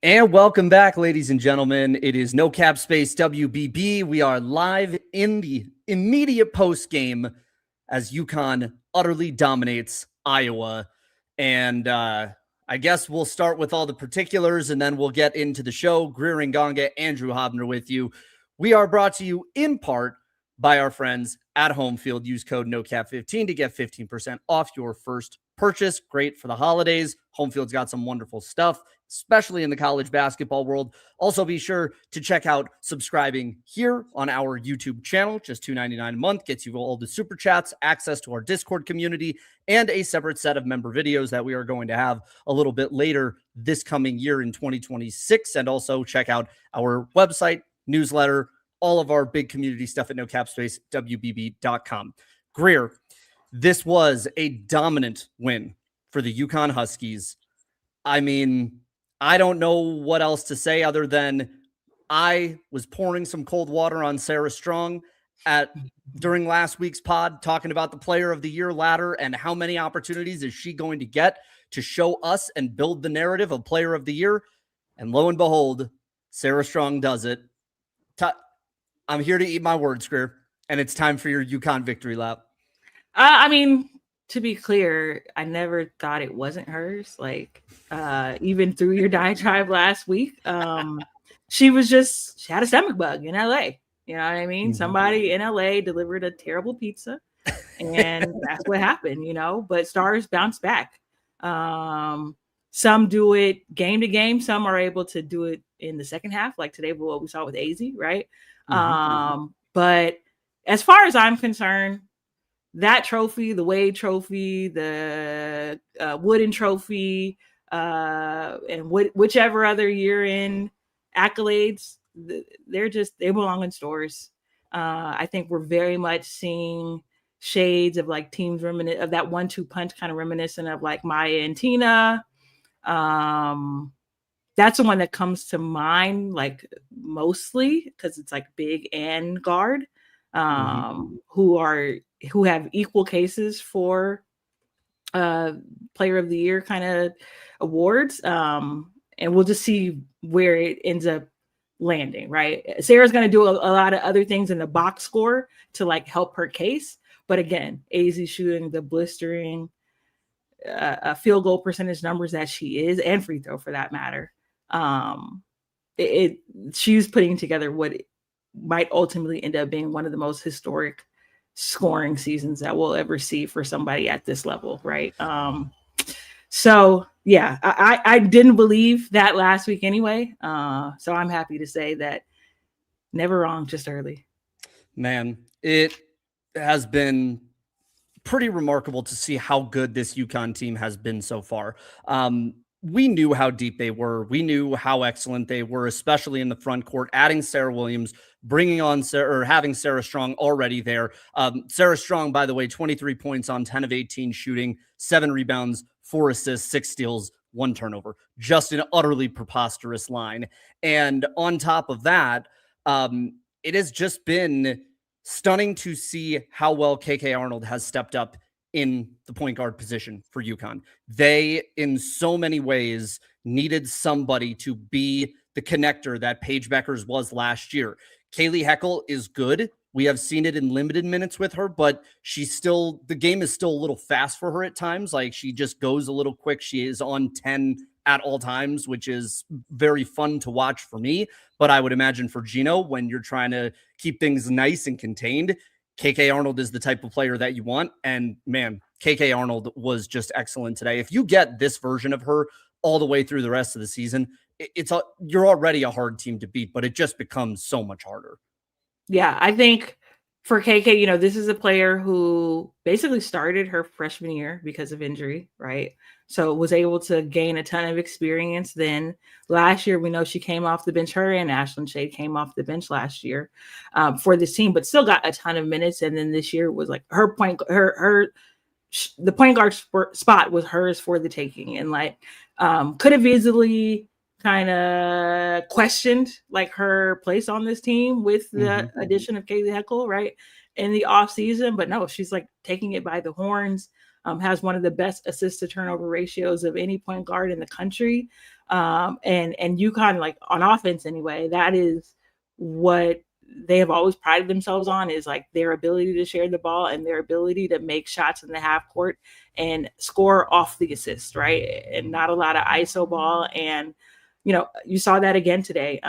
And welcome back, ladies and gentlemen. It is No Cap Space WBB. We are live in the immediate post game as UConn utterly dominates Iowa. And I guess we'll start with all the particulars and then we'll get into the show. Greer and Gonga, Andrew Hobner with you. We are brought to you in part by our friends at Home Field. Use code NOCAP15 to get 15% off your first purchase. Great for the holidays. Home Field's got some wonderful stuff, especially in the college basketball world. Also, be sure to check out subscribing here on our YouTube channel. Just $2.99 a month gets you all the super chats, access to our Discord community, and a separate set of member videos that we are going to have a little bit later this coming year in 2026. And also check out our website, newsletter, all of our big community stuff at nocapspacewbb.com. Greer, this was a dominant win for the UConn Huskies. I mean, I don't know what else to say other than I was pouring some cold water on Sarah Strong during last week's pod, talking about the Player of the Year ladder and how many opportunities is she going to get to show us and build the narrative of Player of the Year. And lo and behold, Sarah Strong does it. I'm here to eat my words, Greer, and it's time for your UConn victory lap. I mean, to be clear, I never thought it wasn't hers. Like, even through your diatribe last week, she had a stomach bug in LA. You know what I mean? Mm-hmm. Somebody in LA delivered a terrible pizza, and that's what happened, but stars bounce back. Some do it game to game. Some are able to do it in the second half, like today, what we saw with Azzi, right? Mm-hmm. But as far as I'm concerned, that trophy, the Wade trophy, the Wooden trophy, and whichever other year-end accolades, they belong in stores. I think we're very much seeing shades of like teams of that 1-2 punch, kind of reminiscent of like Maya and Tina. That's the one that comes to mind, like mostly because it's like big and guard, who have equal cases for Player of the Year kind of awards. And we'll just see where it ends up landing, right? Sarah's going to do a lot of other things in the box score to like help her case. But again, AZ shooting the blistering field goal percentage numbers that she is, and free throw for that matter. She's putting together what might ultimately end up being one of the most historic scoring seasons that we'll ever see for somebody at this level, right? So yeah, I didn't believe that last week anyway. So I'm happy to say that never wrong, just early. Man, it has been pretty remarkable to see how good this UConn team has been so far. We knew how deep they were. We knew how excellent they were, especially in the front court, adding Sarah Williams, bringing on having Sarah Strong already there. Sarah Strong, by the way, 23 points on 10 of 18 shooting, 7 rebounds, 4 assists, 6 steals, 1 turnover. Just an utterly preposterous line. And on top of that, it has just been stunning to see how well KK Arnold has stepped up in the point guard position for UConn. They, in so many ways, needed somebody to be the connector that Paige Beckers was last year. Kaylee Heckel is good. We have seen it in limited minutes with her, but the game is still a little fast for her at times. Like, she just goes a little quick. She is on 10 at all times, which is very fun to watch for me. But I would imagine for Gino, when you're trying to keep things nice and contained, KK Arnold is the type of player that you want. And man, KK Arnold was just excellent today. If you get this version of her all the way through the rest of the season, you're already a hard team to beat, but it just becomes so much harder. Yeah, I think for KK, this is a player who basically started her freshman year because of injury, right? So was able to gain a ton of experience then. Last year, we know she came off the bench. Her and Ashlyn Shade came off the bench last year for this team, but still got a ton of minutes. And then this year was like the point guard spot was hers for the taking. And like could have easily kind of questioned like her place on this team with the addition of Kaylee Heckel, right, in the off season. But no, she's like taking it by the horns. has one of the best assist to turnover ratios of any point guard in the country. And UConn, like on offense anyway, that is what they have always prided themselves on, is like their ability to share the ball and their ability to make shots in the half court and score off the assist, right? And not a lot of ISO ball. And, you saw that again today.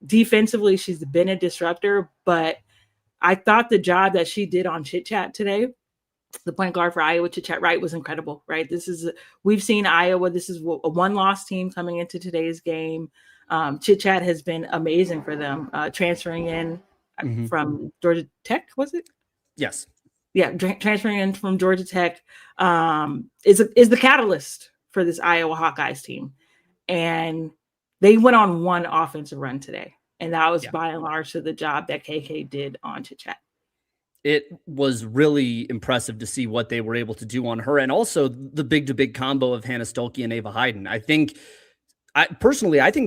Defensively, she's been a disruptor, but I thought the job that she did on Chit Chat today, the point guard for Iowa, Chit Chat Wright, was incredible, right? We've seen Iowa. This is a one-loss team coming into today's game. Chit Chat has been amazing for them, transferring in from Georgia Tech, was it? Yes. Yeah, transferring in from Georgia Tech is the catalyst for this Iowa Hawkeyes team. And they went on one offensive run today, and that was by and large to the job that KK did on Chit Chat. It was really impressive to see what they were able to do on her, and also the big-to-big combo of Hannah Stolke and Ava Hayden. I think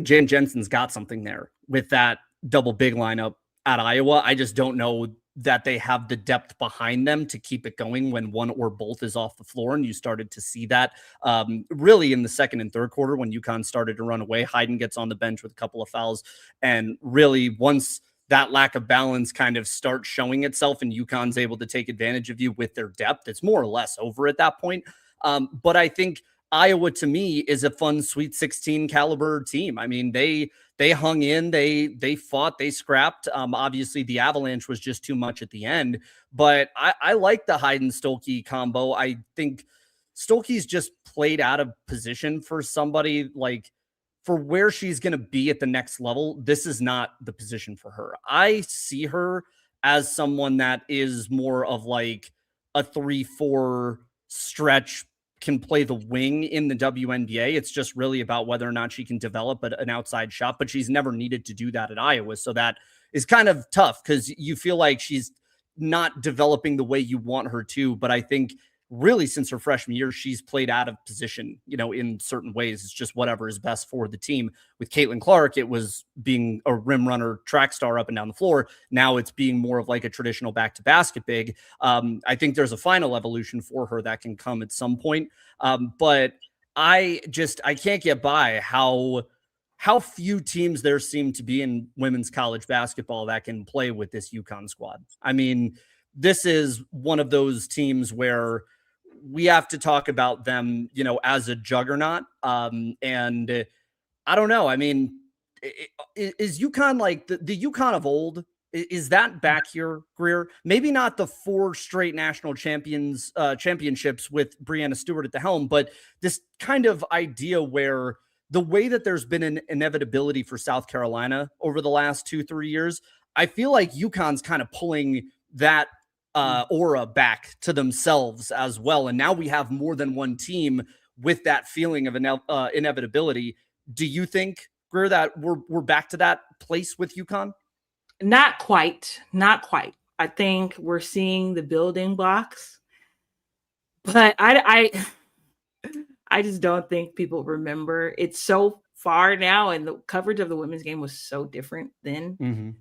Jen Jensen's got something there with that double big lineup at Iowa. I just don't know that they have the depth behind them to keep it going when one or both is off the floor. And you started to see that really in the second and third quarter when UConn started to run away. Hayden gets on the bench with a couple of fouls. And really, once that lack of balance kind of starts showing itself and UConn's able to take advantage of you with their depth, it's more or less over at that point. But I think Iowa, to me, is a fun Sweet 16 caliber team. I mean, they hung in, they fought, they scrapped. Obviously, the avalanche was just too much at the end, but I like the Hayden-Stolke combo. I think Stolke's just played out of position for somebody like for where she's going to be at the next level. This is not the position for her. I see her as someone that is more of like a 3-4 stretch, can play the wing in the WNBA. It's just really about whether or not she can develop an outside shot, but she's never needed to do that at Iowa. So that is kind of tough because you feel like she's not developing the way you want her to. But I think really since her freshman year, she's played out of position, in certain ways. It's just whatever is best for the team. With Caitlin Clark, it was being a rim runner, track star up and down the floor. Now it's being more of like a traditional back to basket big. I think there's a final evolution for her that can come at some point. But I can't get by how few teams there seem to be in women's college basketball that can play with this UConn squad. I mean, this is one of those teams where we have to talk about them, as a juggernaut. And I don't know. I mean, is UConn like the UConn of old? Is that back here, Greer? Maybe not the 4 straight national championships with Breanna Stewart at the helm, but this kind of idea where the way that there's been an inevitability for South Carolina over the last 2-3 years, I feel like UConn's kind of pulling that aura back to themselves as well. And now we have more than one team with that feeling of inevitability. Do you think, Greer, that we're back to that place with UConn? Not quite. I think we're seeing the building blocks, but I just don't think people remember. It's so far now, and the coverage of the women's game was so different then.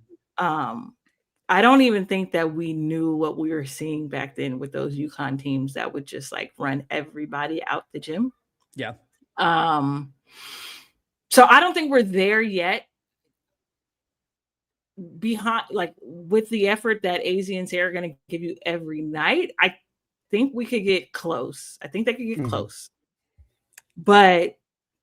I don't even think that we knew what we were seeing back then with those UConn teams that would just like run everybody out the gym. Yeah. So I don't think we're there yet. Behind, like, with the effort that Azzi and Sarah are going to give you every night, I think we could get close. I think they could get close. But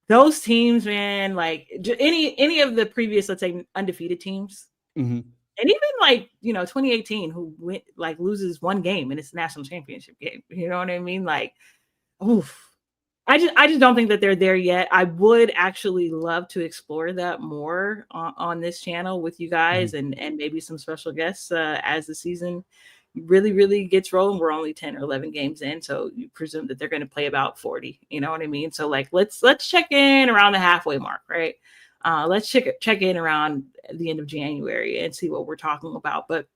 those teams, man, like any of the previous, let's say, undefeated teams, and even like 2018, who went like loses one game in its national championship game. You know what I mean? Like, oof. I just don't think that they're there yet. I would actually love to explore that more on this channel with you guys and maybe some special guests as the season really gets rolling. We're only 10 or 11 games in, so you presume that they're going to play about 40. You know what I mean? So like let's check in around the halfway mark, right? Let's check in around the end of January and see what we're talking about. But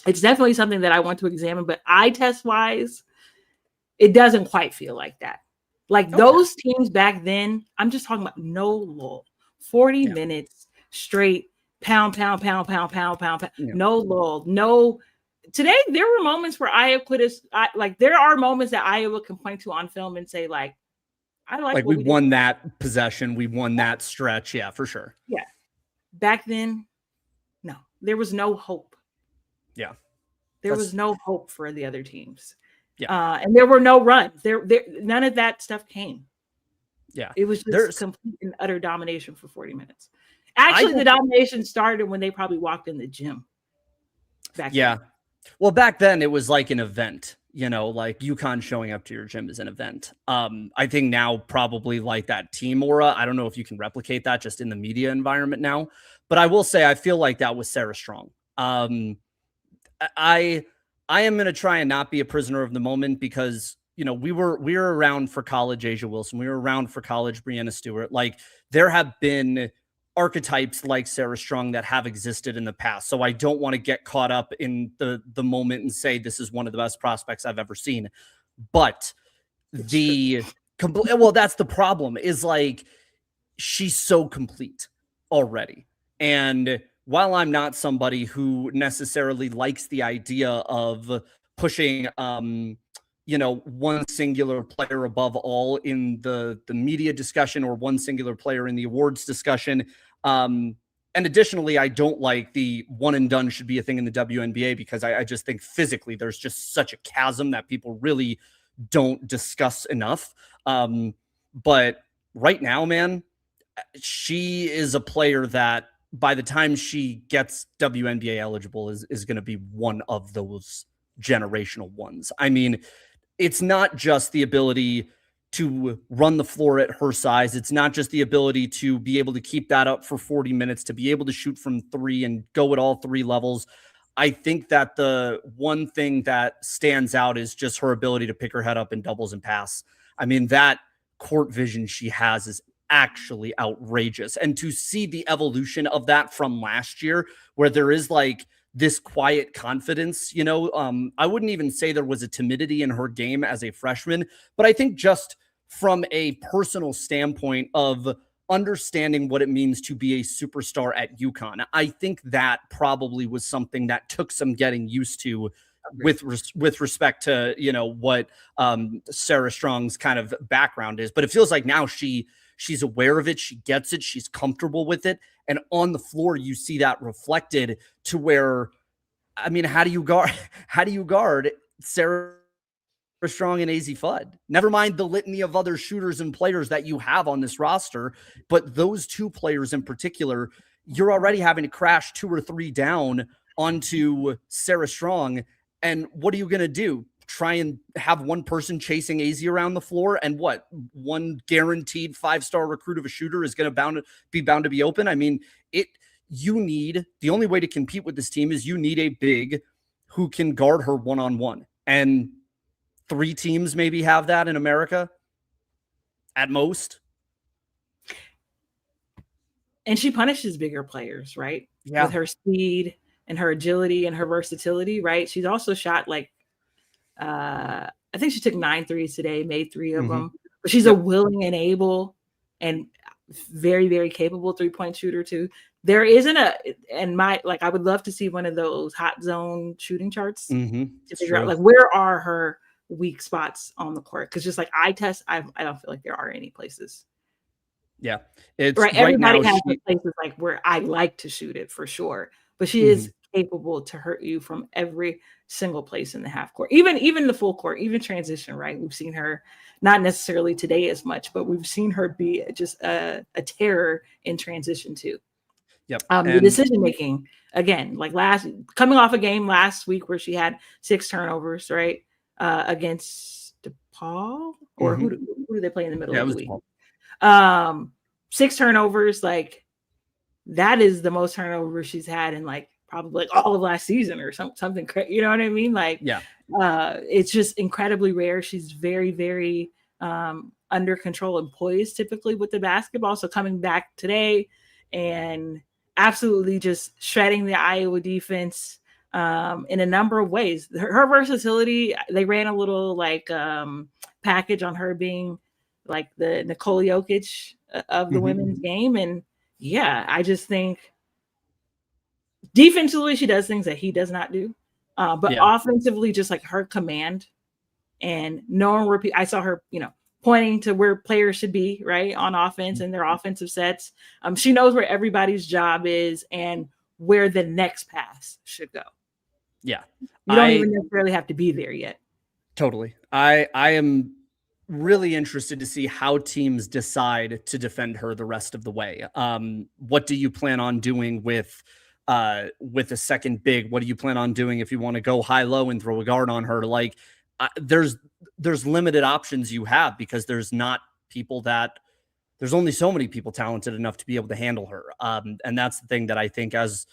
it's definitely something that I want to examine. But eye test wise, it doesn't quite feel like that. Like those teams back then, I'm just talking about no lull, 40 minutes straight, pound, no lull, no today there were moments where Iowa could have, like, there are moments that Iowa can point to on film and say, like, I like we won did. that possession. We won that stretch. Yeah, for sure. Yeah. Back then, no, there was no hope. Yeah. There was no hope for the other teams. Yeah. And there were no runs. There none of that stuff came. Yeah. It was just complete and utter domination for 40 minutes. Actually, the domination started when they probably walked in the gym. Back then. Well, back then it was like an event, like UConn showing up to your gym is an event. I think now probably like that team aura. I don't know if you can replicate that just in the media environment now, but I will say I feel like that was Sarah Strong. I am going to try and not be a prisoner of the moment because, we were around for college Asia Wilson. We were around for college Breanna Stewart. Like, there have been archetypes like Sarah Strong that have existed in the past. So I don't want to get caught up in the moment and say this is one of the best prospects I've ever seen. But that's the problem is, like, she's so complete already. And while I'm not somebody who necessarily likes the idea of pushing, one singular player above all in the media discussion or one singular player in the awards discussion. And additionally, I don't like the one and done should be a thing in the WNBA because I just think physically there's just such a chasm that people really don't discuss enough. But right now, man, she is a player that by the time she gets WNBA eligible is going to be one of those generational ones. I mean, it's not just the ability to run the floor at her size. It's not just the ability to be able to keep that up for 40 minutes, to be able to shoot from three and go at all three levels. I think that the one thing that stands out is just her ability to pick her head up in doubles and pass. I mean, that court vision she has is actually outrageous. And to see the evolution of that from last year, where there is like this quiet confidence, I wouldn't even say there was a timidity in her game as a freshman, but I think just from a personal standpoint of understanding what it means to be a superstar at UConn, I think that probably was something that took some getting used to with respect to, what Sarah Strong's kind of background is. But it feels like now she's aware of it. She gets it. She's comfortable with it. And on the floor, you see that reflected to where, I mean, how do you guard Sarah Strong and Azzi Fudd? Never mind the litany of other shooters and players that you have on this roster, but those two players in particular, you're already having to crash 2 or 3 down onto Sarah Strong. And what are you going to do? Try and have one person chasing Azzi around the floor, and what, one guaranteed 5-star recruit of a shooter is going to be bound to be open? I mean, the only way to compete with this team is you need a big who can guard her one-on-one. And 3 teams maybe have that in America at most. And she punishes bigger players, right? Yeah. With her speed and her agility and her versatility, right? She's also shot like, I think she took 9 threes today, made 3 of them. But she's a willing and able and very, very capable 3-point shooter too. There isn't I would love to see one of those hot zone shooting charts to figure out like where are her weak spots on the court. Because just like eye test, I don't feel like there are any places. Yeah, it's right. Everybody has places like where I like to shoot it for sure, but she is capable to hurt you from every single place in the half court, even the full court, even transition. Right, we've seen her not necessarily today as much, but we've seen her be just a terror in transition too. Yep. The decision making again, like coming off a game last week where she had 6 turnovers, right, against DePaul or who do they play in the middle of the week? 6 turnovers, like that is the most turnovers she's had in like probably like all of last season or something. You know what I mean? Like, yeah, it's just incredibly rare. She's very, very under control and poised typically with the basketball. So coming back today and absolutely just shredding the Iowa defense in a number of ways. Her versatility, they ran a little like package on her being like the Nicole Jokic of the women's game. And yeah, I just think defensively, she does things that he does not do. But offensively, just like her command and knowing where I saw her, pointing to where players should be, right, on offense and their offensive sets. She knows where everybody's job is and where the next pass should go. Yeah. You don't even necessarily have to be there yet. Totally. I am really interested to see how teams decide to defend her the rest of the way. What do you plan on doing with a second big? What do you plan on doing if you want to go high-low and throw a guard on her? Like, there's limited options you have because there's only so many people talented enough to be able to handle her. And that's the thing that I think as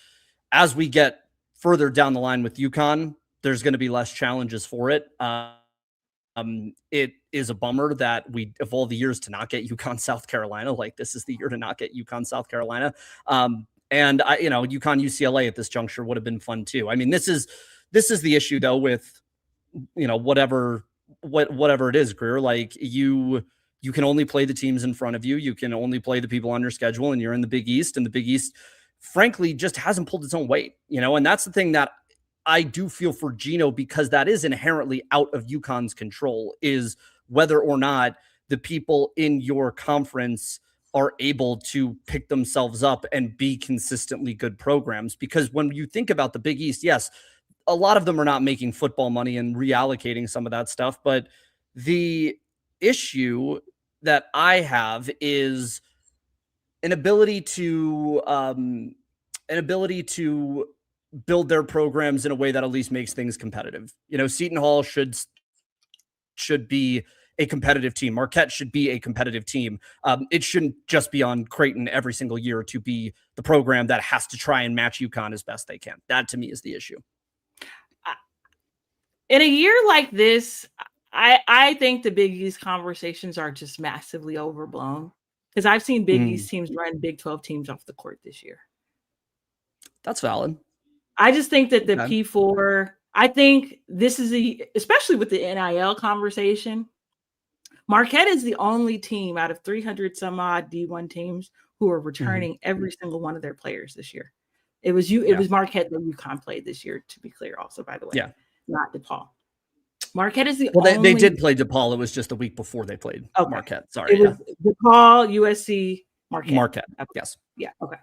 we get further down the line with UConn, there's going to be less challenges for it. It is a bummer that of all the years to not get UConn South Carolina, like this is the year to not get UConn South Carolina. And UConn UCLA at this juncture would have been fun too. I mean, this is the issue though with, whatever it is, Greer, like you can only play the teams in front of you. You can only play the people on your schedule, and you're in the Big East, and the Big East, frankly, just hasn't pulled its own weight, and that's the thing that I do feel for Gino, because that is inherently out of UConn's control, is whether or not the people in your conference are able to pick themselves up and be consistently good programs. Because when you think about the Big East, yes, a lot of them are not making football money and reallocating some of that stuff. But the issue that I have is an ability to build their programs in a way that at least makes things competitive. Seton Hall should be a competitive team. Marquette should be a competitive team. It shouldn't just be on Creighton every single year to be the program that has to try and match UConn as best they can. That to me is the issue. In a year like this, I think the Big East conversations are just massively overblown, because I've seen Big East teams run Big 12 teams off the court this year. That's valid. I just think that the P4, I think this is especially with the NIL conversation, Marquette is the only team out of 300 some odd D1 teams who are returning every single one of their players this year. It was Marquette that UConn played this year, to be clear, also, by the way. Yeah. Not DePaul. Marquette is the only. They did play DePaul. It was just a week before they played Marquette. Sorry. It was DePaul, USC, Marquette. Yes. Yeah. Okay.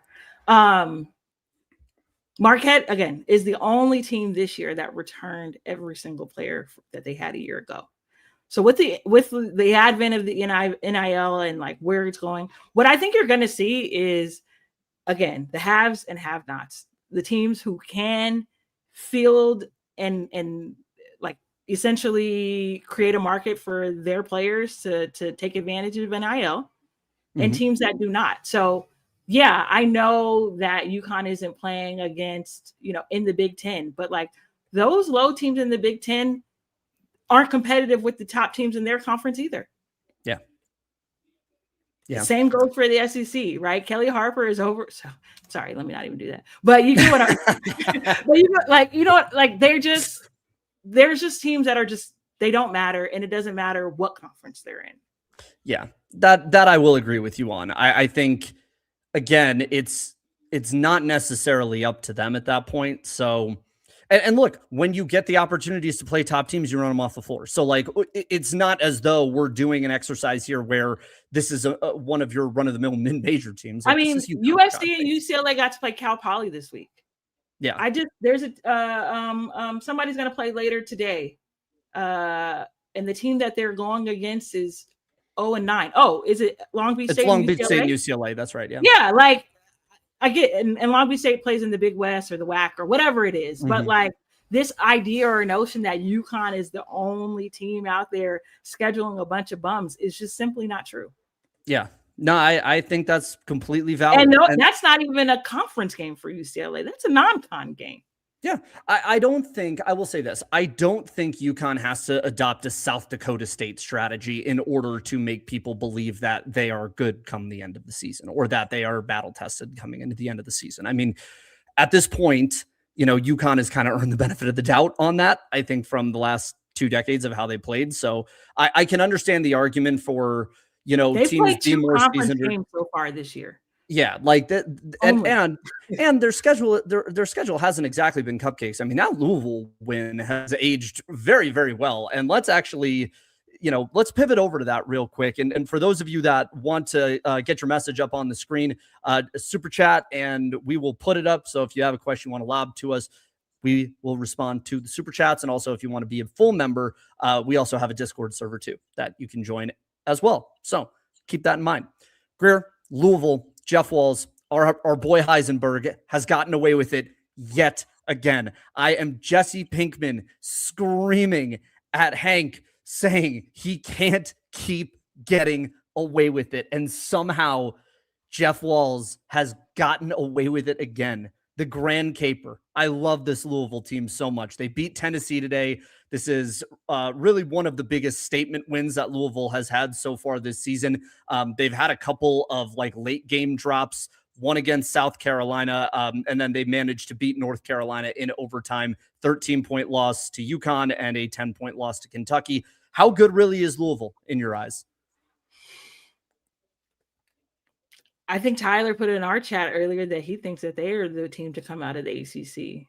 Marquette, again, is the only team this year that returned every single player that they had a year ago. So with the advent of the NIL and like where it's going, what I think you're going to see is, again, the haves and have-nots, the teams who can field and like essentially create a market for their players to take advantage of NIL, and teams that do not. So yeah, I know that UConn isn't playing against, in the Big Ten, but like those low teams in the Big Ten aren't competitive with the top teams in their conference either. Yeah. Yeah. Same goes for the SEC, right? Kelly Harper is over. So sorry, let me not even do that. But you get what I'm there's just teams that are just, they don't matter, and it doesn't matter what conference they're in. Yeah, that I will agree with you on. I think, again, it's not necessarily up to them at that point. So, and look, when you get the opportunities to play top teams, you run them off the floor. So like, it's not as though we're doing an exercise here where this is one of your run-of-the-mill mid-major teams. Like, I mean, USC and UCLA got to play Cal Poly this week. Yeah. There's somebody's going to play later today. And the team that they're going against is 0-9. Oh, is it Long Beach State? It's Long Beach State and UCLA. That's right. Yeah. Yeah. Like, I get, and Long Beach State plays in the Big West or the WAC or whatever it is. But like this idea or notion that UConn is the only team out there scheduling a bunch of bums is just simply not true. Yeah. No, I think that's completely valid. And no, that's not even a conference game for UCLA. That's a non-con game. Yeah. I will say this. I don't think UConn has to adopt a South Dakota State strategy in order to make people believe that they are good come the end of the season, or that they are battle tested coming into the end of the season. I mean, at this point, UConn has kind of earned the benefit of the doubt on that, I think, from the last 2 decades of how they played. So I can understand the argument for, They've teams being more seasoned so far this year. Yeah, like that, and their schedule hasn't exactly been cupcakes. I mean, that Louisville win has aged very, very well. And let's actually, let's pivot over to that real quick. And for those of you that want to get your message up on the screen, super chat, and we will put it up. So if you have a question you want to lob to us, we will respond to the super chats. And also, if you want to be a full member, we also have a Discord server too that you can join as well. So keep that in mind. Greer, Louisville, Jeff Walz, our boy Heisenberg has gotten away with it yet again. I am Jesse Pinkman screaming at Hank saying he can't keep getting away with it. And somehow Jeff Walz has gotten away with it again. The Grand Caper. I love this Louisville team so much. They beat Tennessee today. This is really one of the biggest statement wins that Louisville has had so far this season. They've had a couple of late game drops, one against South Carolina, and then they managed to beat North Carolina in overtime, 13-point loss to UConn and a 10-point loss to Kentucky. How good really is Louisville in your eyes? I think Tyler put in our chat earlier that he thinks that they are the team to come out of the ACC.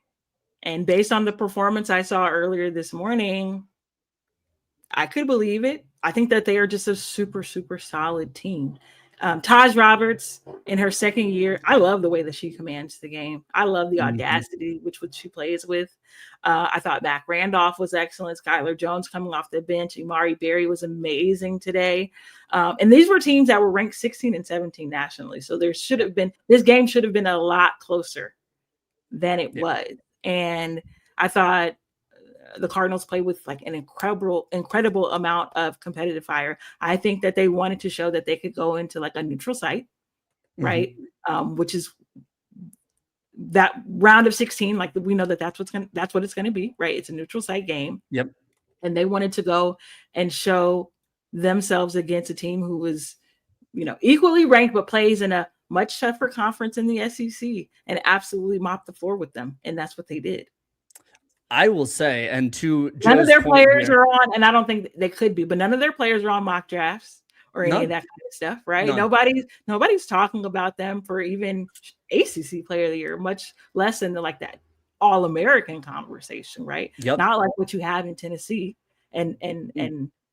And based on the performance I saw earlier this morning, I could believe it. I think that they are just a super, super solid team. Taj Roberts in her second year, I love the way that she commands the game. I love the audacity which she plays with. I thought Mac Randolph was excellent. Skylar Jones coming off the bench. Imari Berry was amazing today. And these were teams that were ranked 16 and 17 nationally. So this game should have been a lot closer than it was. And I thought the Cardinals played with an incredible amount of competitive fire. I think that they wanted to show that they could go into a neutral site, right? Which is that round of 16. We know that's what it's going to be, right? It's a neutral site game. Yep. And they wanted to go and show themselves against a team who was, equally ranked, but plays in a much tougher conference in the SEC, and absolutely mopped the floor with them. And that's what they did. I will say, and to none of their players are on, and I don't think they could be, but none of their players are on mock drafts or any of that kind of stuff, right? None. Nobody's talking about them for even ACC Player of the Year, much less in that All-American conversation, right? Yep. Not like what you have in Tennessee and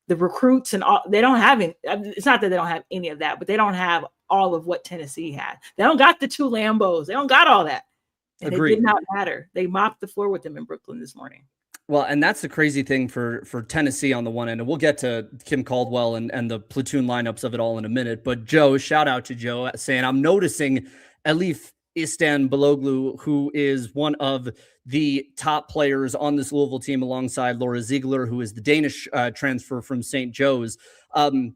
the recruits and all. They don't have any. It's not that they don't have any of that, but they don't have all of what Tennessee had. They don't got the 2 Lambos. They don't got all that. And Agreed. It did not matter. They mopped the floor with them in Brooklyn this morning. Well, and that's the crazy thing for Tennessee on the one end. And we'll get to Kim Caldwell and the platoon lineups of it all in a minute. But Joe, shout out to Joe saying, I'm noticing Elif Istanbuloglu, who is one of the top players on this Louisville team alongside Laura Ziegler, who is the Danish transfer from St. Joe's. Elif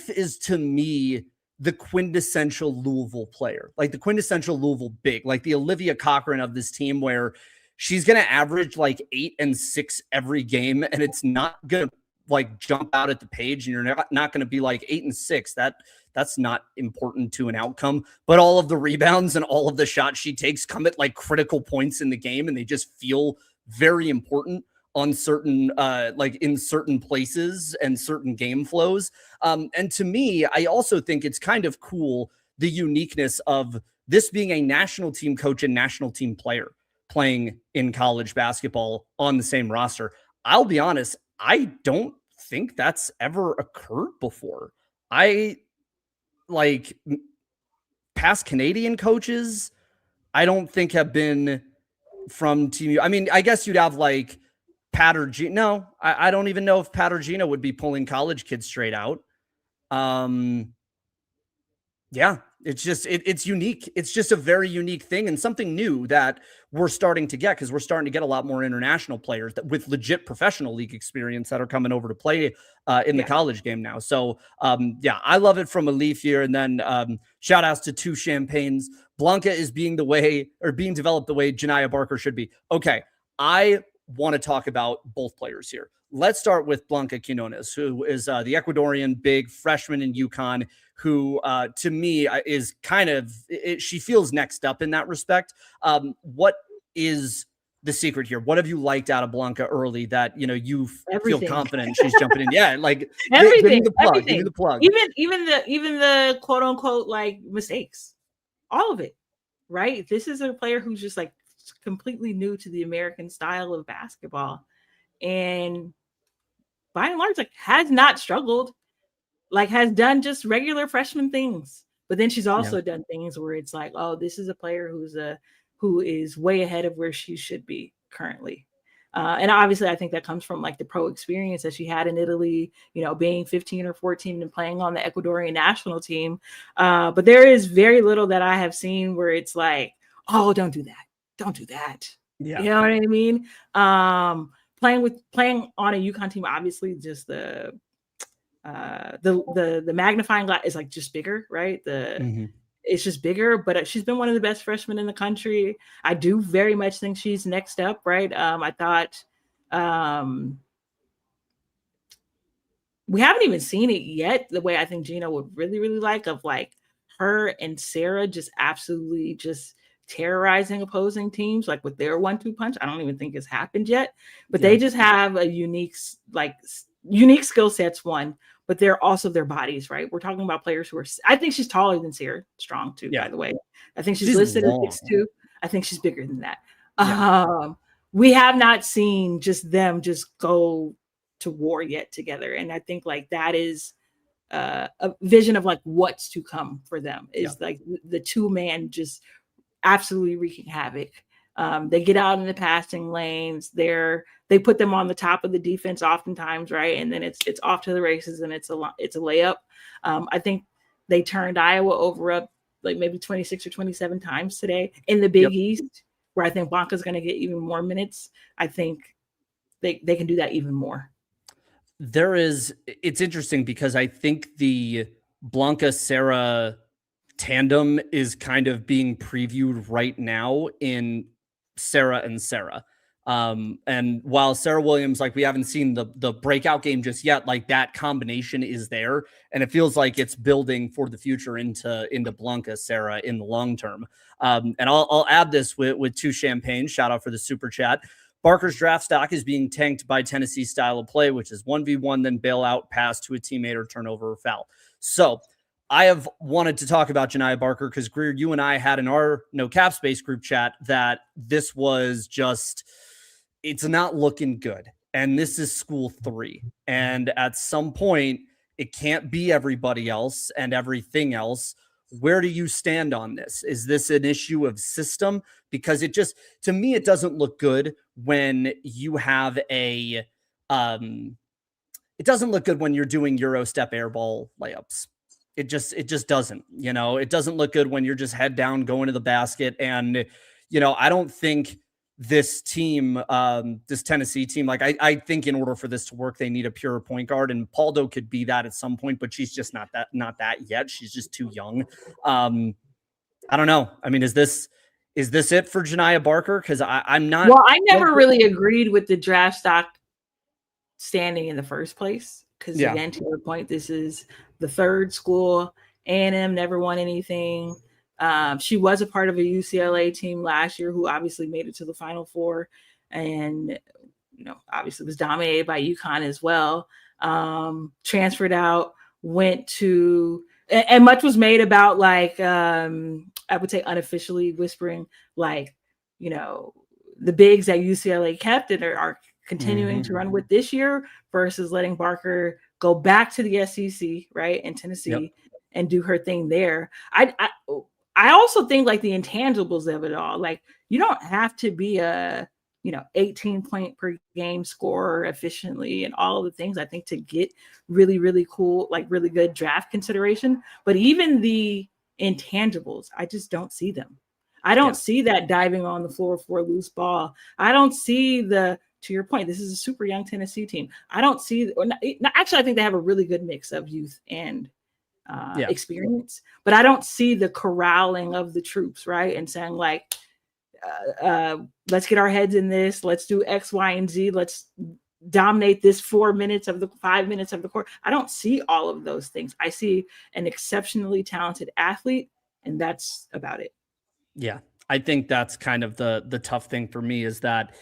is, to me, the quintessential Louisville player, the quintessential Louisville big, the Olivia Cochran of this team, where she's going to average 8 and 6 every game. And it's not going to jump out at the page, and you're not going to be 8 and 6. That's not important to an outcome, but all of the rebounds and all of the shots she takes come at critical points in the game. And they just feel very important on certain, in certain places and certain game flows. And to me, I also think it's kind of cool, the uniqueness of this being a national team coach and national team player playing in college basketball on the same roster. I'll be honest, I don't think that's ever occurred before. Past Canadian coaches, I don't think have been from Team. I mean, I guess you'd have Pat or Gino. No, I don't even know if Pat or Gino would be pulling college kids straight out. Yeah, it's just, it's unique. It's just a very unique thing and something new that we're starting to get, because we're starting to get a lot more international players with legit professional league experience that are coming over to play in the college game now. So yeah, I love it from Elif here. And then shout outs to 2 Champagnes. Blanca is being developed the way Janiah Barker should be. Okay, I want to talk about both players here. Let's start with Blanca Quinones, who is the Ecuadorian big freshman in UConn, who to me is she feels next up in that respect. What is the secret here? What have you liked out of Blanca early that, you feel Everything. confident she's jumping in? Yeah, like Everything. give me the plug. Everything. Give me the plug. Even the quote unquote like mistakes, all of it, right? This is a player who's just like completely new to the American style of basketball, and by and large, like has not struggled, like has done just regular freshman things. But then she's also done things where it's like, oh, this is a player who is way ahead of where she should be currently. And obviously, I think that comes from like the pro experience that she had in Italy, being 15 or 14 and playing on the Ecuadorian national team. But there is very little that I have seen where it's like, oh, don't do that. Don't do that. Yeah. You know what I mean? Playing on a UConn team, obviously, just the magnifying glass is like just bigger, right? It's just bigger, but she's been one of the best freshmen in the country. I do very much think she's next up, right? I thought we haven't even seen it yet, the way I think Gina would really, really like, of like her and Sarah just absolutely just terrorizing opposing teams, like with their 1-2 punch. I don't even think it's happened yet, but they just have a unique skill sets, but they're also their bodies, right? We're talking about players who are, I think she's taller than Sarah Strong too, by the way. I think she's listed as 6'2". I think she's bigger than that. We have not seen just them just go to war yet together. And I think like that is a vision of like what's to come for them is like the 2-man just absolutely wreaking havoc. They get out in the passing lanes. They put them on the top of the defense oftentimes, right? And then it's off to the races, and it's a layup. I think they turned Iowa over up like maybe 26 or 27 times today in the Big East, where I think Blanca's going to get even more minutes. I think they can do that even more. It's interesting because I think the Blanca-Sarah tandem is kind of being previewed right now in Sarah and Sarah. And while Sarah Williams, like we haven't seen the breakout game just yet, like that combination is there, and it feels like it's building for the future into Blanca-Sarah in the long term. And I'll add this with two champagne. Shout out for the super chat. Barker's draft stock is being tanked by Tennessee's style of play, which is 1v1, then bailout, pass to a teammate, or turnover or foul. So I have wanted to talk about Janiah Barker because, Greer, you and I had in our No Cap Space group chat that this was just, it's not looking good. And this is school 3. And at some point, it can't be everybody else and everything else. Where do you stand on this? Is this an issue of system? Because it just, to me, it doesn't look good when you have it doesn't look good when you're doing Euro step airball layups. It just doesn't, it doesn't look good when you're just head down going to the basket. And, I don't think this team, this Tennessee team, like I think in order for this to work, they need a pure point guard, and Paldo could be that at some point, but she's just not that yet. She's just too young. I don't know. I mean, is this it for Janiah Barker? Because I'm not. Well, I never really agreed with the draft stock standing in the first place. Because again, to your point, this is the third school. A&M never won anything. She was a part of a UCLA team last year who obviously made it to the Final Four, and obviously was dominated by UConn as well. Transferred out, went to, and much was made about like I would say unofficially whispering like the bigs that UCLA kept and are continuing to run with this year versus letting Barker go back to the SEC, right, and Tennessee and do her thing there. I also think like the intangibles of it all, like you don't have to be a 18 point per game scorer efficiently and all of the things I think to get really, really cool, like really good draft consideration. But even the intangibles, I just don't see them. I don't see that diving on the floor for a loose ball. I don't see to your point, this is a super young Tennessee team. I don't see, actually, I think they have a really good mix of youth and experience, but I don't see the corralling of the troops, right? And saying like, let's get our heads in this. Let's do X, Y, and Z. Let's dominate this 5 minutes of the court. I don't see all of those things. I see an exceptionally talented athlete, and that's about it. Yeah. I think that's kind of the tough thing for me, is that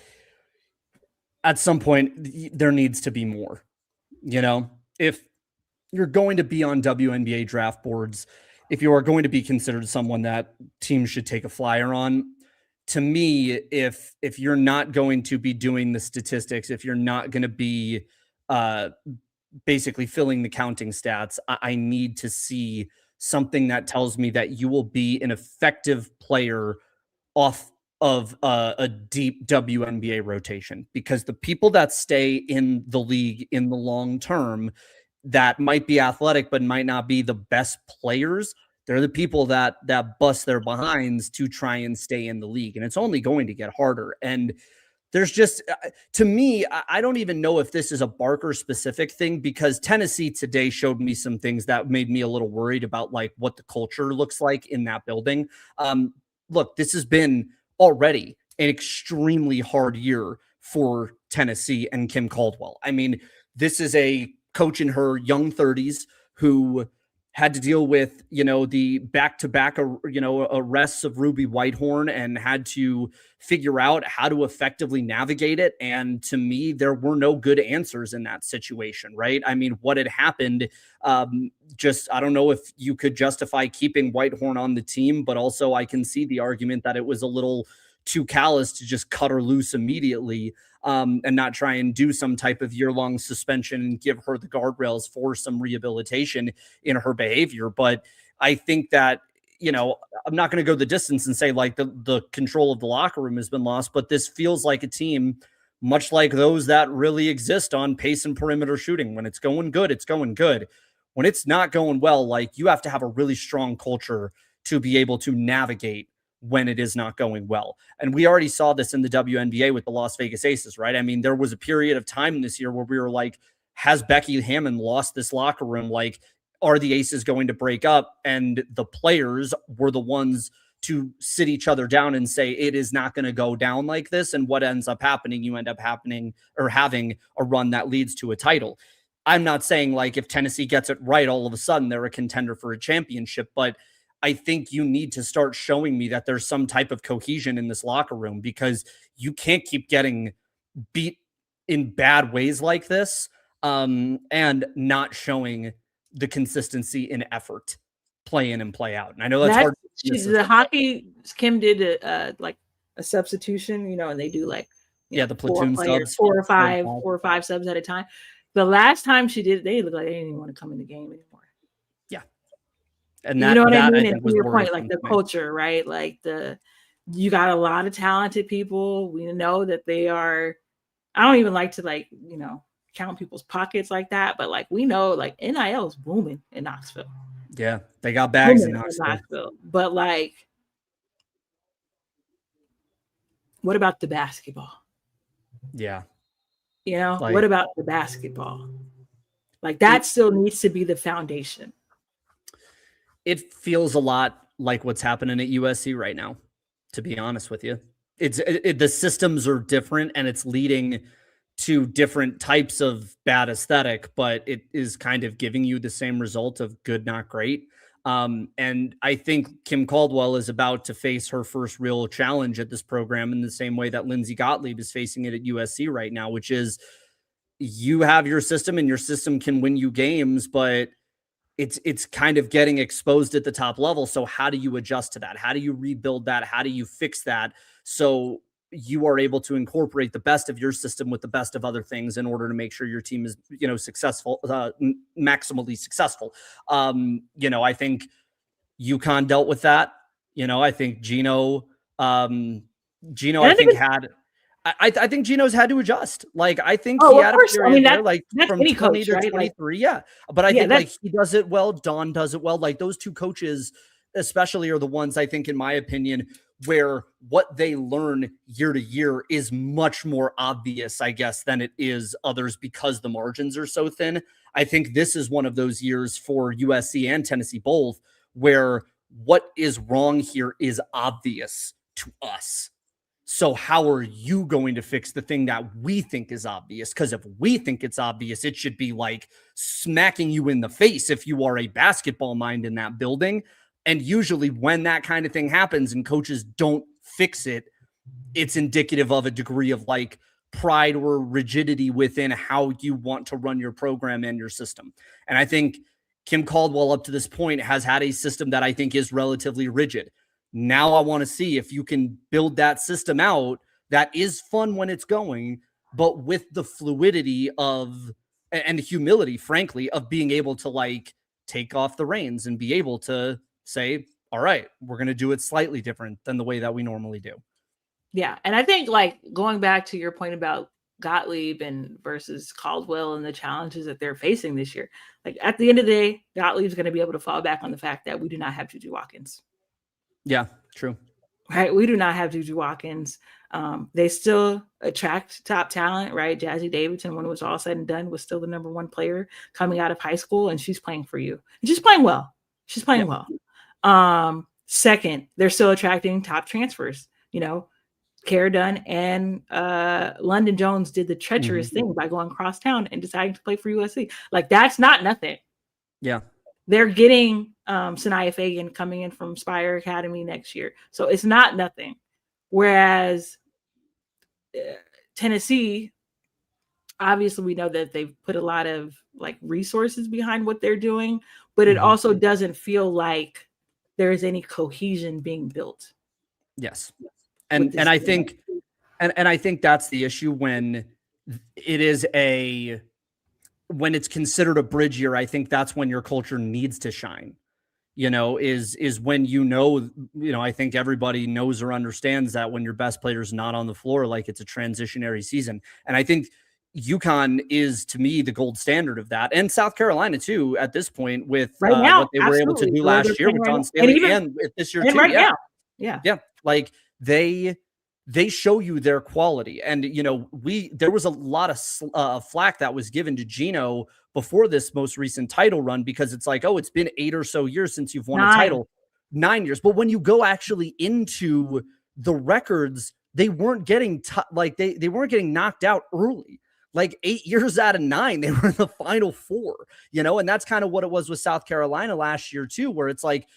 at some point there needs to be more. If you're going to be on WNBA draft boards, if you are going to be considered someone that teams should take a flyer on, to me, if you're not going to be doing the statistics, if you're not going to be basically filling the counting stats, I need to see something that tells me that you will be an effective player off of a deep WNBA rotation, because the people that stay in the league in the long term that might be athletic but might not be the best players, they're the people that bust their behinds to try and stay in the league, and it's only going to get harder. And there's just, to me, I don't even know if this is a Barker specific thing, because Tennessee today showed me some things that made me a little worried about like what the culture looks like in that building. Look, this has been already an extremely hard year for Tennessee and Kim Caldwell. I mean, this is a coach in her young 30s who had to deal with, the back-to-back, arrests of Ruby Whitehorn, and had to figure out how to effectively navigate it. And to me, there were no good answers in that situation, right? I mean, what had happened, I don't know if you could justify keeping Whitehorn on the team, but also I can see the argument that it was a little too callous to just cut her loose immediately, and not try and do some type of year-long suspension and give her the guardrails for some rehabilitation in her behavior. But I think that, I'm not going to go the distance and say like the control of the locker room has been lost, but this feels like a team much like those that really exist on pace and perimeter shooting. When it's going good, it's going good. When it's not going well, like, you have to have a really strong culture to be able to navigate when it is not going well. And we already saw this in the WNBA with the Las Vegas Aces, right? I mean, there was a period of time this year where we were like, has Becky Hammon lost this locker room? Like, are the Aces going to break up? And the players were the ones to sit each other down and say, it is not going to go down like this. And what ends up happening, you end up having a run that leads to a title. I'm not saying like if Tennessee gets it right, all of a sudden they're a contender for a championship, but I think you need to start showing me that there's some type of cohesion in this locker room, because you can't keep getting beat in bad ways like this, and not showing the consistency in effort, play in and play out. And I know that's hard. The hockey, Kim did like a substitution, and they do like the platoon subs, 4 or 5 subs at a time. The last time she did it, they looked like they didn't even want to come in the game anymore. And that, I mean? And to your point, like the culture, right? Like you got a lot of talented people. We know that they are, I don't even like to count people's pockets like that, but like, we know like NIL is booming in Knoxville. Yeah. They got bags in Knoxville. But like, what about the basketball? Yeah. What about the basketball? Like, that still needs to be the foundation. It feels a lot like what's happening at USC right now, to be honest with you. The systems are different, and it's leading to different types of bad aesthetic, but it is kind of giving you the same result of good, not great. And I think Kim Caldwell is about to face her first real challenge at this program in the same way that Lindsey Gottlieb is facing it at USC right now, which is, you have your system and your system can win you games, but it's kind of getting exposed at the top level. So how do you adjust to that? How do you rebuild that? How do you fix that so you are able to incorporate the best of your system with the best of other things in order to make sure your team is, successful, maximally successful. I think UConn dealt with that. I think Gino, I think Gino's had to adjust. Like, I think he had a period there, like from 20 coach, to 23. Yeah. But I think like he does it well. Dawn does it well. Like, those two coaches especially are the ones, I think, in my opinion, where what they learn year to year is much more obvious, I guess, than it is others, because the margins are so thin. I think this is one of those years for USC and Tennessee both, where what is wrong here is obvious to us. So how are you going to fix the thing that we think is obvious? Because if we think it's obvious, it should be like smacking you in the face if you are a basketball mind in that building. And usually when that kind of thing happens and coaches don't fix it, it's indicative of a degree of like pride or rigidity within how you want to run your program and your system. And I think Kim Caldwell up to this point has had a system that I think is relatively rigid. Now I want to see if you can build that system out that is fun when it's going, but with the fluidity of and the humility, frankly, of being able to like take off the reins and be able to say, all right, we're going to do it slightly different than the way that we normally do. Yeah. And I think like going back to your point about Gottlieb and versus Caldwell and the challenges that they're facing this year, like at the end of the day, Gottlieb's going to be able to fall back on the fact that we do not have Juju Watkins. Yeah, true. Right. We do not have Juju Watkins. They still attract top talent, right? Jazzy Davidson, when it was all said and done, was still the number one player coming out of high school, and she's playing for you. And she's playing well. She's playing well. Second, they're still attracting top transfers. You know, Cara Dunn and London Jones did the treacherous thing by going cross town and deciding to play for USC. Like, that's not nothing. Yeah. They're getting Sanaya Fagan coming in from Spire Academy next year. So it's not nothing. Whereas Tennessee, obviously we know that they've put a lot of like resources behind what they're doing, but it also doesn't feel like there is any cohesion being built. Yes. And I think and I think that's the issue when it is when it's considered a bridge year. I think that's when your culture needs to shine, you know, is when, I think everybody knows or understands that when your best player is not on the floor, like it's a transitionary season. And I think UConn is, to me, the gold standard of that. And South Carolina too, at this point, with now, what they were able to do last year with Don Staley and this year too. Now. Yeah. Like they show you their quality. And, there was a lot of flack that was given to Gino before this most recent title run, because it's like, oh, it's been 8 or so years since you've won a title, 9 years. But when you go actually into the records, they weren't getting they weren't getting knocked out early. Like 8 years out of 9, they were in the Final Four, and that's kind of what it was with South Carolina last year too, where it's like,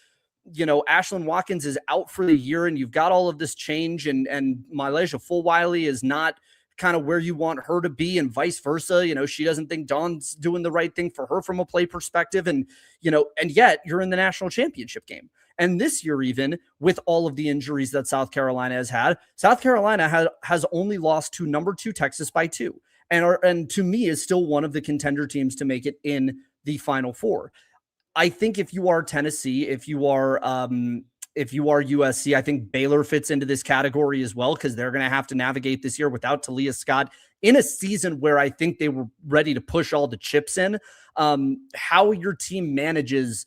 Ashlyn Watkins is out for the year and you've got all of this change, and Mylesia Fulwiley is not kind of where you want her to be, and vice versa. She doesn't think Dawn's doing the right thing for her from a play perspective. And, and yet you're in the national championship game. And this year, even with all of the injuries that South Carolina has had, South Carolina has only lost to number 2 Texas by 2. And to me is still one of the contender teams to make it in the Final Four. I think if you are Tennessee, if you are USC, I think Baylor fits into this category as well, because they're going to have to navigate this year without Talia Scott in a season where I think they were ready to push all the chips in. How your team manages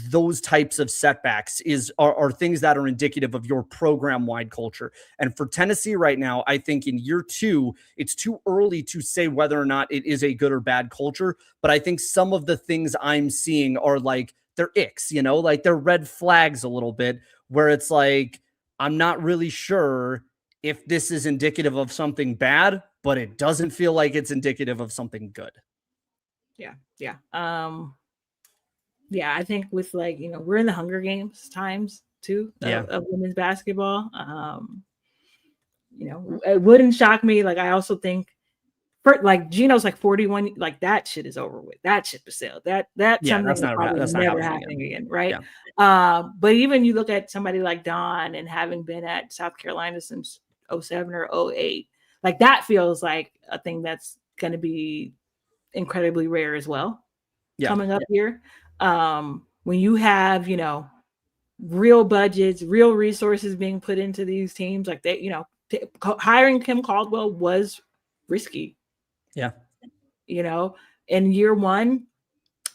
those types of setbacks are things that are indicative of your program-wide culture. And for Tennessee right now, I think in year 2, it's too early to say whether or not it is a good or bad culture. But I think some of the things I'm seeing are like, they're icks, like they're red flags a little bit, where it's like, I'm not really sure if this is indicative of something bad, but it doesn't feel like it's indicative of something good. Yeah. Yeah, I think with we're in the Hunger Games times too of women's basketball. It wouldn't shock me. Like, I also think Gino's 41, that shit is over with. That ship is sailed. That's never happening again, right? Yeah. But even you look at somebody like Dawn and having been at South Carolina since 07 or 08, that feels like a thing that's going to be incredibly rare as well. Coming up here. When you have, real budgets, real resources being put into these teams, like hiring Kim Caldwell was risky. Yeah. In year 1,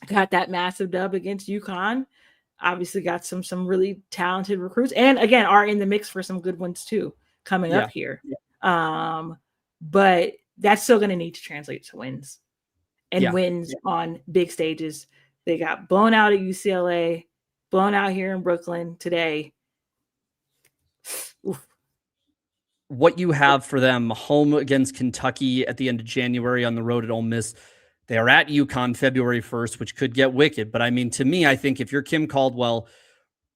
got that massive dub against UConn, obviously got some really talented recruits, and again, are in the mix for some good ones too, coming up here. But that's still going to need to translate to wins and wins on big stages. They got blown out at UCLA, blown out here in Brooklyn today. Oof. What you have for them, home against Kentucky at the end of January, on the road at Ole Miss. They are at UConn February 1st, which could get wicked. But I mean, to me, I think if you're Kim Caldwell,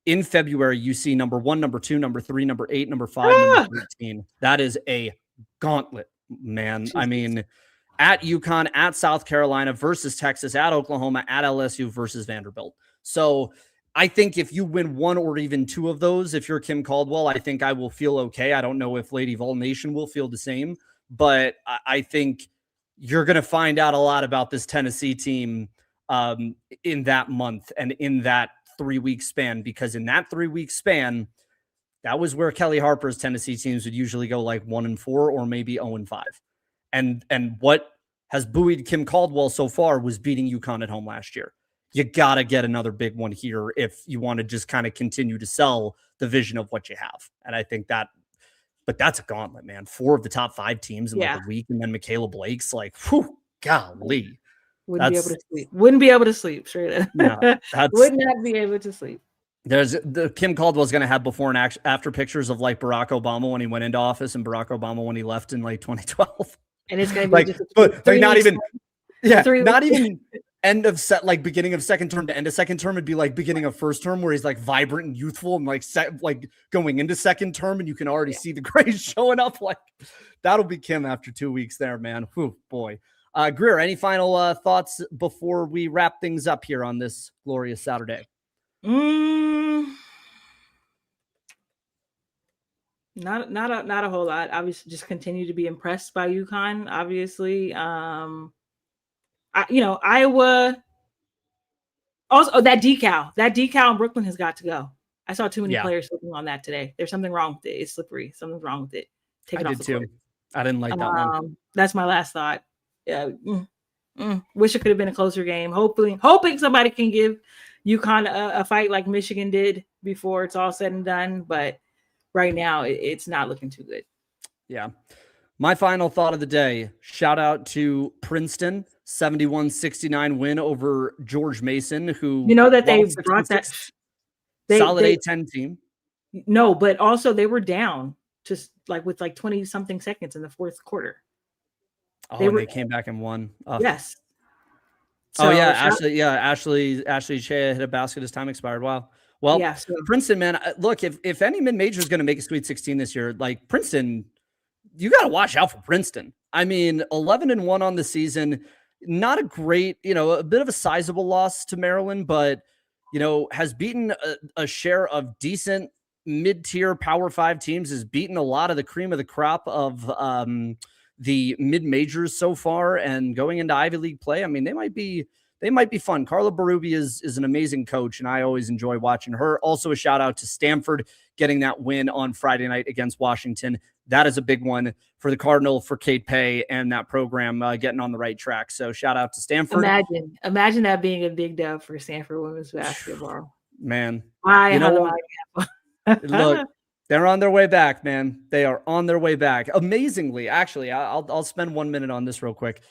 in February, you see number 1, number 2, number 3, number 8, number 5, number 13. That is a gauntlet, man. Jesus. I mean, at UConn, at South Carolina versus Texas, at Oklahoma, at LSU versus Vanderbilt. So I think if you win one or even two of those, if you're Kim Caldwell, I think I will feel okay. I don't know if Lady Vol Nation will feel the same, but I think you're going to find out a lot about this Tennessee team in that month and in that 3-week span, because in that 3-week span, that was where Kelly Harper's Tennessee teams would usually go like 1-4 or maybe 0-5. And what has buoyed Kim Caldwell so far was beating UConn at home last year. You got to get another big one here if you want to just kind of continue to sell the vision of what you have. And I think that, but that's a gauntlet, man. 4 of the top 5 teams in like a week. And then Michaela Blake's like, whew, golly. Wouldn't be able to sleep. Wouldn't be able to sleep. Straight up. No, would not be able to sleep. There's the Kim Caldwell's going to have before and after pictures of like Barack Obama when he went into office and Barack Obama when he left in like 2012. And it's going to be like, just but not even, not weeks. even end of set, like beginning of second term to end of second term. It'd be like beginning of first term where he's like vibrant and youthful and like like going into second term. And you can already see the grays showing up. Like that'll be Kim after 2 weeks there, man. Whew, boy. Greer, any final thoughts before we wrap things up here on this glorious Saturday? Not a whole lot. Obviously, just continue to be impressed by UConn. Obviously, Iowa. Also, that decal in Brooklyn has got to go. I saw too many players slipping on that today. There's something wrong with it. It's slippery. Something's wrong with it. Take it off the court. I didn't like that one. That's my last thought. Wish it could have been a closer game. Hoping somebody can give UConn a fight like Michigan did before it's all said and done. But right now, it's not looking too good. Yeah. My final thought of the day, shout out to Princeton, 71-69 win over George Mason, who that they brought that solid A-10 team. No, but also they were down just like with like 20 something seconds in the fourth quarter. Oh, they came back and won. Yes. So, Ashley Shea hit a basket as time expired. Wow. Well, Princeton, man, look, if any mid-major is going to make a Sweet 16 this year, like Princeton, you got to watch out for Princeton. I mean, 11-1 on the season, not a great, a bit of a sizable loss to Maryland, but, has beaten a share of decent mid-tier Power 5 teams, has beaten a lot of the cream of the crop of the mid-majors so far, and going into Ivy League play, I mean, they might be fun. Carla Berube is an amazing coach, and I always enjoy watching her. Also, a shout out to Stanford getting that win on Friday night against Washington. That is a big one for the Cardinal, for Kate Pay, and that program getting on the right track. So shout out to Stanford. Imagine that being a big dub for Stanford women's basketball. Man, Look, they're on their way back, man. They are on their way back. Amazingly, actually, I'll spend 1 minute on this real quick.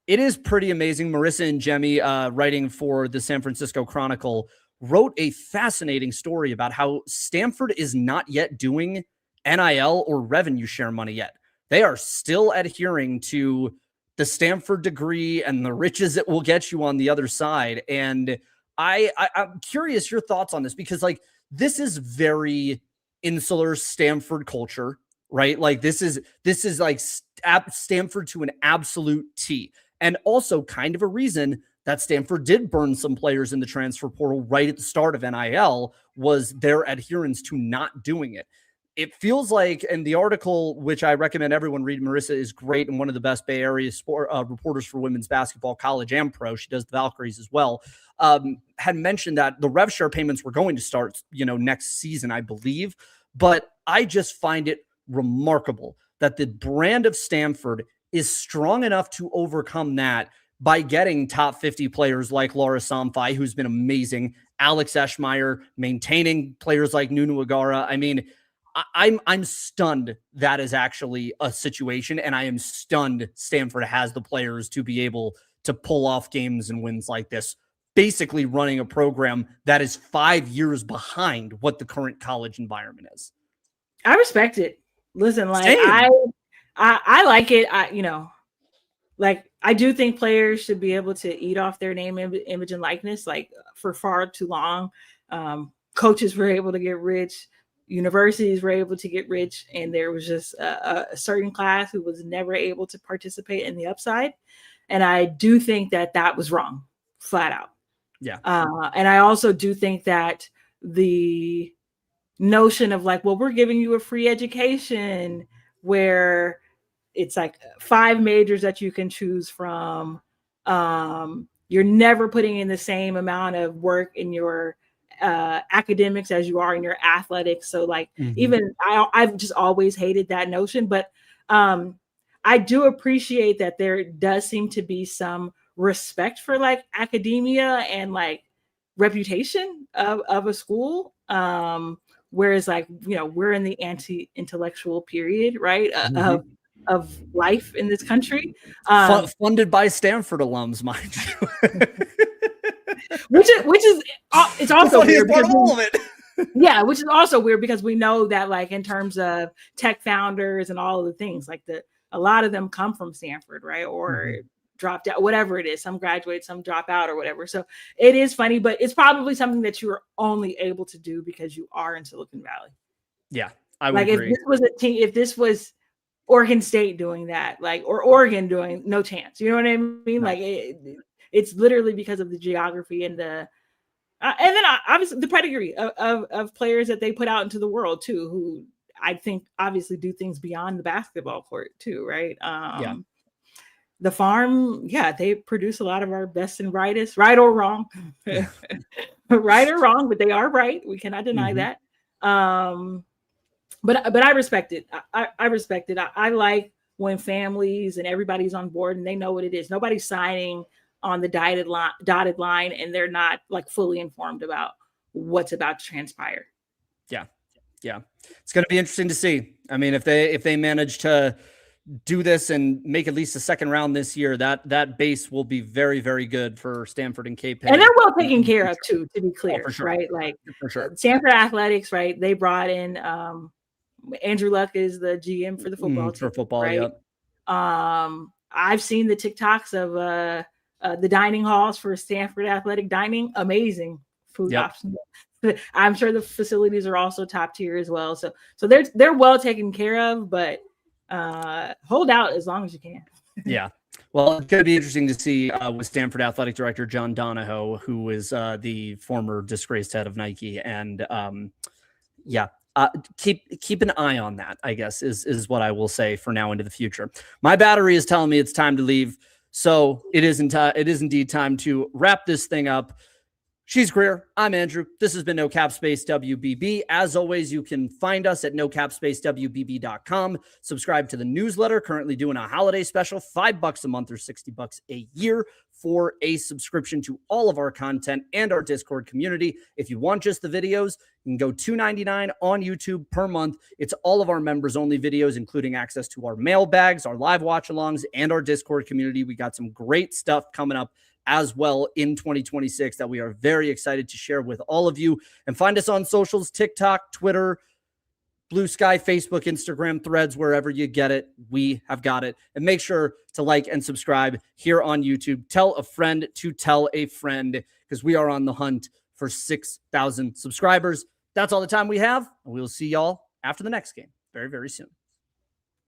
It is pretty amazing. Marissa and Jemmy, writing for the San Francisco Chronicle, wrote a fascinating story about how Stanford is not yet doing NIL or revenue share money yet. They are still adhering to the Stanford degree and the riches it will get you on the other side. And I'm curious your thoughts on this, because like this is very insular Stanford culture, right? Like this is like Stanford to an absolute T. And also kind of a reason that Stanford did burn some players in the transfer portal right at the start of NIL was their adherence to not doing it. It feels like, and the article, which I recommend everyone read, Marissa is great and one of the best Bay Area reporters for women's basketball, college and pro. She does the Valkyries as well. Had mentioned that the rev share payments were going to start, next season, I believe. But I just find it remarkable that the brand of Stanford is strong enough to overcome that by getting top 50 players like Laura Samfai, who's been amazing, Alex Eschmeyer, maintaining players like Nunu Agara. I mean, I'm stunned that is actually a situation, and I am stunned Stanford has the players to be able to pull off games and wins like this, basically running a program that is 5 years behind what the current college environment is. I respect it. Listen, like I like it. I do think players should be able to eat off their name, image, and likeness. Like for far too long, coaches were able to get rich, universities were able to get rich, and there was just a certain class who was never able to participate in the upside. And I do think that was wrong, flat out. Yeah. And I also do think that the notion of like, well, we're giving you a free education where it's like 5 majors that you can choose from. You're never putting in the same amount of work in your academics as you are in your athletics. So like, even I've just always hated that notion, but I do appreciate that there does seem to be some respect for like academia and like reputation of a school. Whereas like, we're in the anti-intellectual period, right? Of life in this country. Funded by Stanford alums, mind you. which is it's also weird part of all of it. Yeah, which is also weird because we know that like in terms of tech founders and all of the things, like a lot of them come from Stanford, right? Or dropped out, whatever it is. Some graduate, some drop out or whatever. So it is funny, but it's probably something that you are only able to do because you are in Silicon Valley. Yeah, I would agree. If this was a team, if this was Oregon State doing that, like, or Oregon doing, no chance. You know what I mean? No. Like it's literally because of the geography and the and then obviously the pedigree of players that they put out into the world too, who I think obviously do things beyond the basketball court too, right? Yeah. The farm, yeah, they produce a lot of our best and brightest, right or wrong, right or wrong, but they are right. We cannot deny that. But I respect it. I respect it. I like when families and everybody's on board and they know what it is. Nobody's signing on the dotted line and they're not like fully informed about what's about to transpire. Yeah. It's going to be interesting to see. I mean, if they manage to do this and make at least a second round this year, that base will be very, very good for Stanford and Cape. And they're well taken care of too, to be clear, for sure. Right? Like for sure. Stanford Athletics, right? They brought in Andrew Luck is the GM for the football team. For football, right? Yep. I've seen the TikToks of the dining halls for Stanford Athletic Dining. Amazing food options. I'm sure the facilities are also top tier as well. So they're well taken care of, but hold out as long as you can. Yeah. Well, it's going to be interesting to see with Stanford Athletic Director John Donahoe, who is the former disgraced head of Nike. And keep an eye on that, I guess, is what I will say for now into the future. My battery is telling me it's time to leave. So it is indeed time to wrap this thing up. She's Greer. I'm Andrew. This has been No Cap Space WBB. As always, you can find us at nocapspacewbb.com. Subscribe to the newsletter. Currently doing a holiday special, $5 a month or $60 a year for a subscription to all of our content and our Discord community. If you want just the videos, you can go $2.99 on YouTube per month. It's all of our members-only videos, including access to our mailbags, our live watch-alongs, and our Discord community. We got some great stuff coming up as well in 2026 that we are very excited to share with all of you. And find us on socials, TikTok, Twitter, Blue Sky, Facebook, Instagram, Threads, wherever you get it. We have got it. And make sure to like and subscribe here on YouTube. Tell a friend to tell a friend, because we are on the hunt for 6,000 subscribers. That's all the time we have. And we will see y'all after the next game very, very soon.